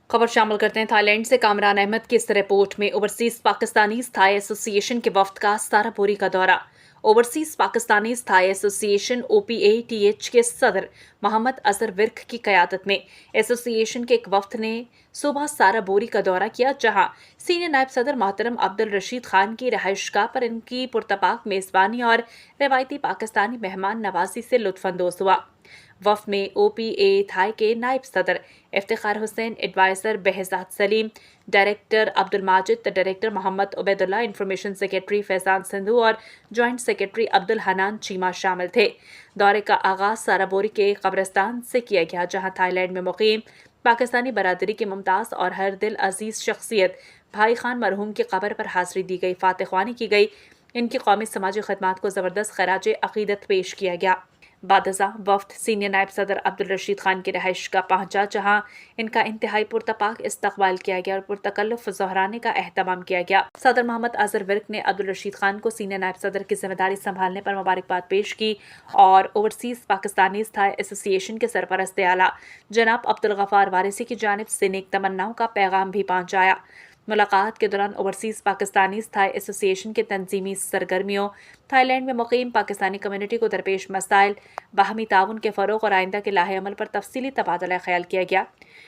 खबर शामिल करते हैं थाईलैंड से। कामरान अहमद की इस रिपोर्ट में ओवरसीज पाकिस्तानी थाई एसोसिएशन के वफ्द का सारापुरी का दौरा। Overseas Pakistani Thai association OPATH के सदर मोहम्मद अजहर विर्क की क़यादत में एसोसिएशन के एक वफ्द ने सुबह साराबोरी का दौरा किया, जहां सीनियर नायब सदर मोहतरम अब्दुल रशीद खान की रहायशगाह पर इनकी पुरतपाक मेज़बानी और रवायती पाकिस्तानी मेहमान नवाजी से लुत्फानंदोज हुआ। वफ्द में OPA थाई के नायब सदर Iftikhar Hussain, adviser Behzad Saleem, director Abdul Majid, director Mohammad Ubaidullah, information secretary Faizan Sindhu और जॉइंट सेक्रेटरी अब्दुल हनान चीमा शामिल थे। दौरे का आगाज साराबोरी के कब्रिस्तान से किया गया, जहां थाईलैंड में मुकीम पाकिस्तानी बरादरी के मुमताज़ और हर दिल अजीज़ शख्सियत भाई खान मरहूम की कब्र पर हाजिरी दी गई, फातिख्वानी की गई। इनकी कौमी समाजी खदमात को ज़बरदस्त खराज अकीदत पेश किया गया। बादजा वफ्द सीनियर नायब सदर अब्दुल रशीद खान की रहायशगाह पहुंचा, जहां इनका इंतहाई पुरतपाक इस्तकबाल किया गया और पुरतकल्लुफ ज़हराने का एहतमाम किया गया। सदर मोहम्मद अजहर विर्क ने अब्दुल रशीद खान को सीनियर नायब सदर की जिम्मेदारी संभालने पर मुबारकबाद पेश की और ओवरसीज पाकिस्तानी थाई एसोसिएशन के सरपरस्त आला जनाब अब्दुल गफ्फार वारिसी की जानिब से नेक तमन्नाओं का पैगाम भी पहुंचाया। मुलाकात के दौरान ओवरसीज पाकिस्तानी थाई एसोसिएशन के तंजीमी सरगर्मियों, थाईलैंड में मुकीम पाकिस्तानी कम्युनिटी को दरपेश मसाइल, बाहमी ताउन के फ़रोग़ और आइंदा के लाहे अमल पर तफसीली तबादला ख्याल किया गया।